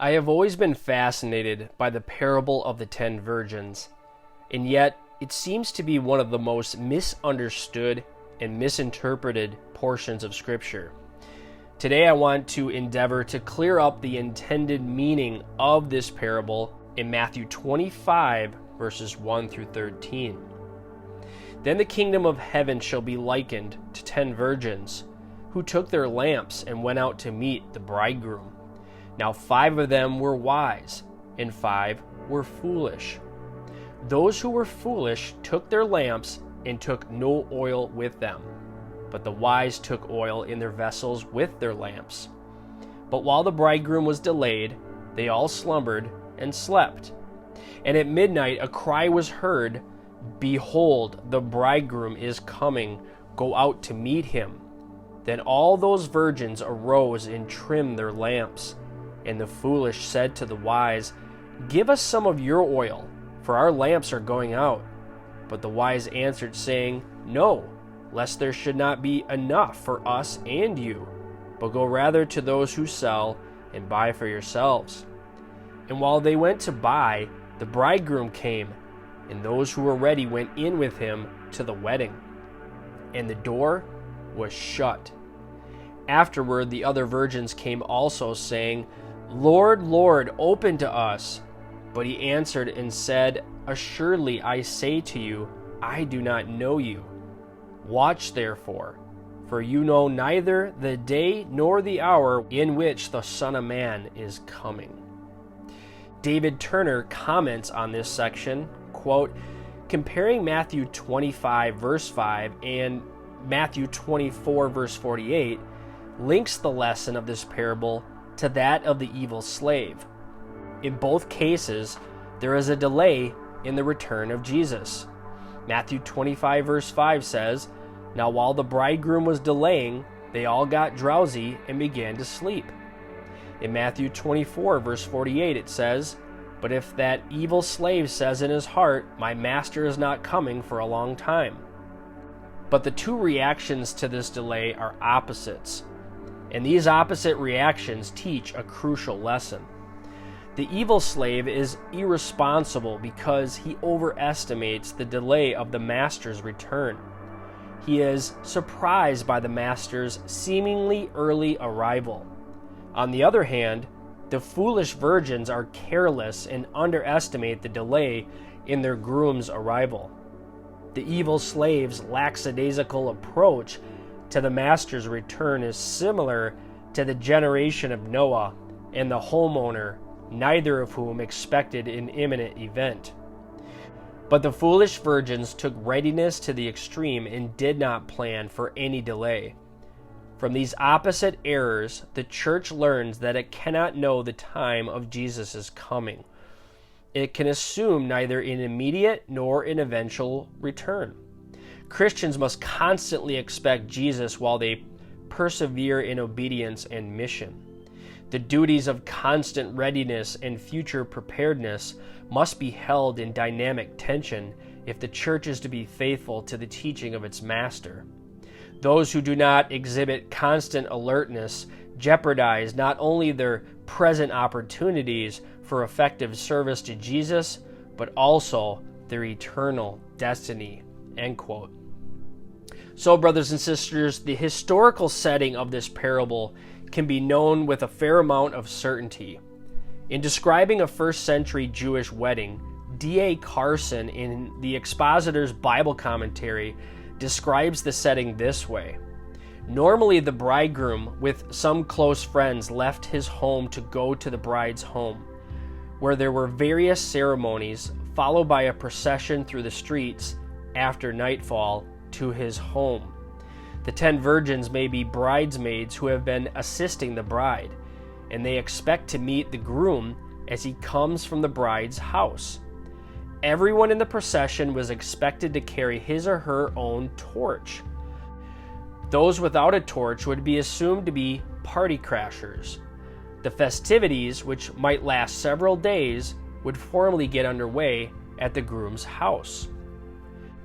I have always been fascinated by the parable of the 10 virgins, and yet it seems to be one of the most misunderstood and misinterpreted portions of Scripture. Today I want to endeavor to clear up the intended meaning of this parable in Matthew 25, verses 1 through 13. Then the kingdom of heaven shall be likened to 10 virgins, who took their lamps and went out to meet the bridegroom. Now 5 of them were wise, and 5 were foolish. Those who were foolish took their lamps and took no oil with them. But the wise took oil in their vessels with their lamps. But while the bridegroom was delayed, they all slumbered and slept. And at midnight a cry was heard, Behold, the bridegroom is coming, go out to meet him. Then all those virgins arose and trimmed their lamps. And the foolish said to the wise, Give us some of your oil, for our lamps are going out. But the wise answered, saying, No, lest there should not be enough for us and you, but go rather to those who sell and buy for yourselves. And while they went to buy, the bridegroom came, and those who were ready went in with him to the wedding. And the door was shut. Afterward the other virgins came also, saying, Lord, Lord, open to us. But he answered and said, Assuredly I say to you, I do not know you. Watch therefore, for you know neither the day nor the hour in which the Son of Man is coming. David Turner comments on this section, quote, comparing Matthew 25 verse 5 and Matthew 24 verse 48, links the lesson of this parable to that of the evil slave. In both cases, there is a delay in the return of Jesus. Matthew 25 verse 5 says, Now while the bridegroom was delaying, they all got drowsy and began to sleep. In Matthew 24 verse 48 it says, But if that evil slave says in his heart, My master is not coming for a long time. But the two reactions to this delay are opposites. And these opposite reactions teach a crucial lesson. The evil slave is irresponsible because he overestimates the delay of the master's return. He is surprised by the master's seemingly early arrival. On the other hand, the foolish virgins are careless and underestimate the delay in their groom's arrival. The evil slave's lackadaisical approach to the master's return is similar to the generation of Noah and the homeowner, neither of whom expected an imminent event. But the foolish virgins took readiness to the extreme and did not plan for any delay. From these opposite errors, the church learns that it cannot know the time of Jesus' coming. It can assume neither an immediate nor an eventual return. Christians must constantly expect Jesus while they persevere in obedience and mission. The duties of constant readiness and future preparedness must be held in dynamic tension if the church is to be faithful to the teaching of its master. Those who do not exhibit constant alertness jeopardize not only their present opportunities for effective service to Jesus, but also their eternal destiny. End quote. So, brothers and sisters, the historical setting of this parable can be known with a fair amount of certainty. In describing a first-century Jewish wedding, D.A. Carson, in the Expositor's Bible Commentary, describes the setting this way. Normally, the bridegroom, with some close friends, left his home to go to the bride's home, where there were various ceremonies, followed by a procession through the streets after nightfall to his home. The 10 virgins may be bridesmaids who have been assisting the bride, and they expect to meet the groom as he comes from the bride's house. Everyone in the procession was expected to carry his or her own torch. Those without a torch would be assumed to be party crashers. The festivities, which might last several days, would formally get underway at the groom's house.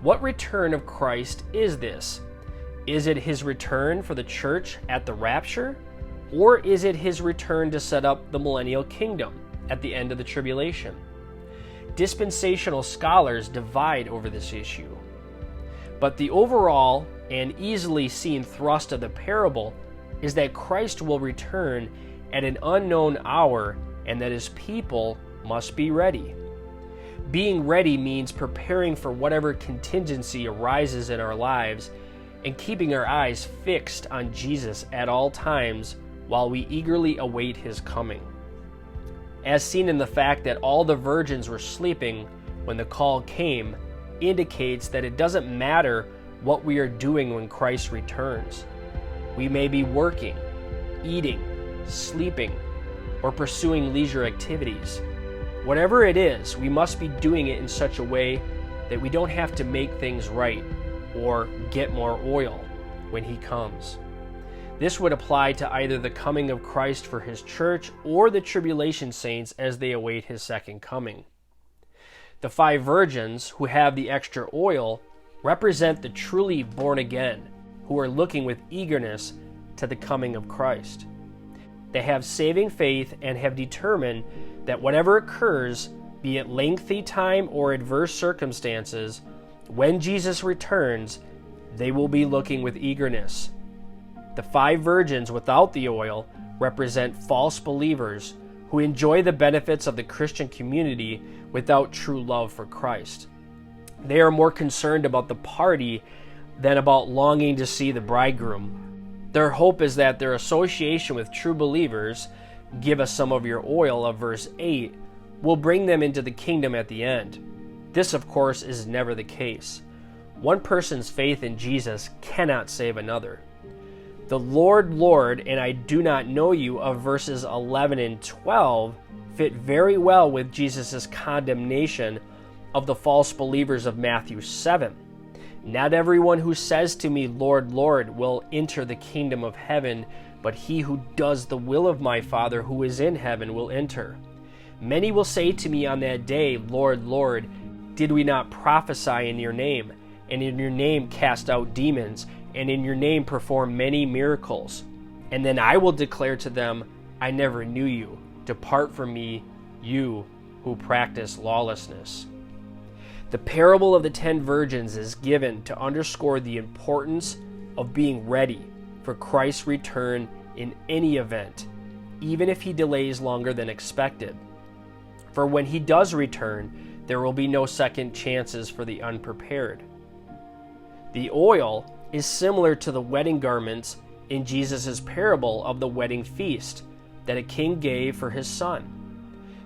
What return of Christ is this? Is it his return for the church at the rapture? Or is it his return to set up the Millennial Kingdom at the end of the tribulation? Dispensational scholars divide over this issue. But the overall and easily seen thrust of the parable is that Christ will return at an unknown hour and that his people must be ready. Being ready means preparing for whatever contingency arises in our lives and keeping our eyes fixed on Jesus at all times while we eagerly await his coming. As seen in the fact that all the virgins were sleeping when the call came, indicates that it doesn't matter what we are doing when Christ returns. We may be working, eating, sleeping, or pursuing leisure activities. Whatever it is, we must be doing it in such a way that we don't have to make things right or get more oil when he comes. This would apply to either the coming of Christ for his church or the tribulation saints as they await his second coming. The 5 virgins who have the extra oil represent the truly born again who are looking with eagerness to the coming of Christ. They have saving faith and have determined that whatever occurs, be it lengthy time or adverse circumstances, when Jesus returns, they will be looking with eagerness. The 5 virgins without the oil represent false believers who enjoy the benefits of the Christian community without true love for Christ. They are more concerned about the party than about longing to see the bridegroom. Their hope is that their association with true believers, give us some of your oil of verse 8, will bring them into the kingdom at the end. This, of course, is never the case. One person's faith in Jesus cannot save another. The Lord, Lord, and I do not know you of verses 11 and 12 fit very well with Jesus' condemnation of the false believers of Matthew 7. Not everyone who says to me, Lord, Lord, will enter the kingdom of heaven, but he who does the will of my Father who is in heaven will enter. Many will say to me on that day, Lord, Lord, did we not prophesy in your name, and in your name cast out demons, and in your name perform many miracles? And then I will declare to them, I never knew you. Depart from me, you who practice lawlessness. The parable of the 10 virgins is given to underscore the importance of being ready for Christ's return in any event, even if he delays longer than expected. For when he does return, there will be no second chances for the unprepared. The oil is similar to the wedding garments in Jesus' parable of the wedding feast that a king gave for his son.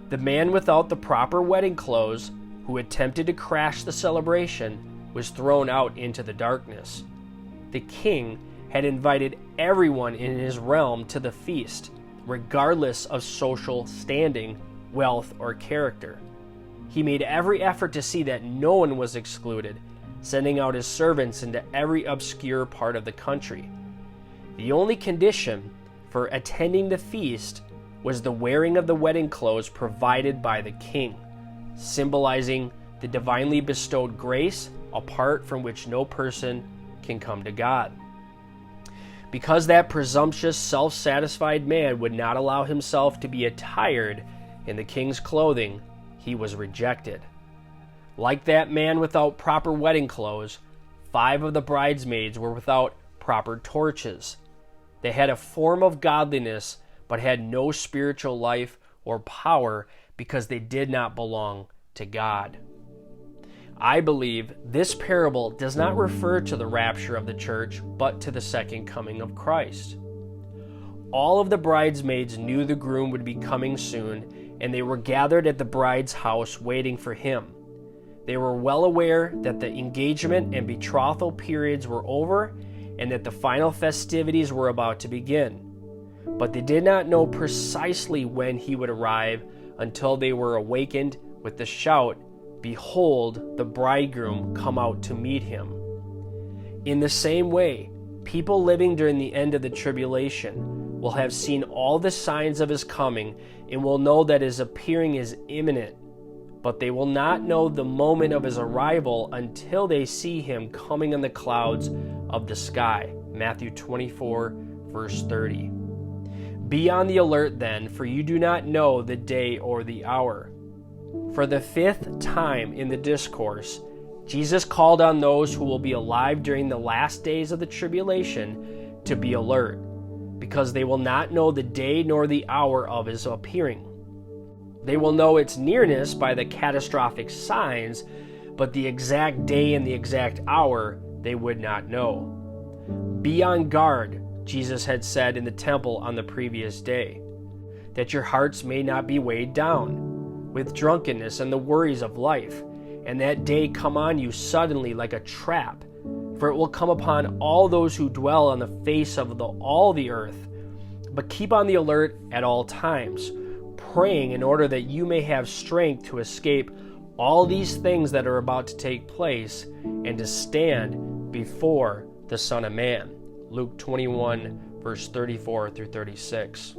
The man without the proper wedding clothes who attempted to crash the celebration was thrown out into the darkness. The king had invited everyone in his realm to the feast, regardless of social standing, wealth, or character. He made every effort to see that no one was excluded, sending out his servants into every obscure part of the country. The only condition for attending the feast was the wearing of the wedding clothes provided by the king, symbolizing the divinely bestowed grace apart from which no person can come to God. Because that presumptuous, self-satisfied man would not allow himself to be attired in the king's clothing, he was rejected. Like that man without proper wedding clothes, 5 of the bridesmaids were without proper torches. They had a form of godliness, but had no spiritual life or power because they did not belong to God. I believe this parable does not refer to the rapture of the church, but to the second coming of Christ. All of the bridesmaids knew the groom would be coming soon, and they were gathered at the bride's house waiting for him. They were well aware that the engagement and betrothal periods were over and that the final festivities were about to begin. But they did not know precisely when he would arrive until they were awakened with the shout, "Behold, the bridegroom come out to meet him." In the same way, people living during the end of the tribulation will have seen all the signs of his coming and will know that his appearing is imminent. But they will not know the moment of his arrival until they see him coming on the clouds of the sky. Matthew 24, verse 30. Be on the alert then, for you do not know the day or the hour. For the fifth time in the discourse, Jesus called on those who will be alive during the last days of the tribulation to be alert, because they will not know the day nor the hour of his appearing. They will know its nearness by the catastrophic signs, but the exact day and the exact hour they would not know. Be on guard, Jesus had said in the temple on the previous day, that your hearts may not be weighed down with drunkenness and the worries of life, and that day come on you suddenly like a trap, for it will come upon all those who dwell on the face of all the earth. But keep on the alert at all times, praying in order that you may have strength to escape all these things that are about to take place and to stand before the Son of Man. Luke 21, verse 34 through 36.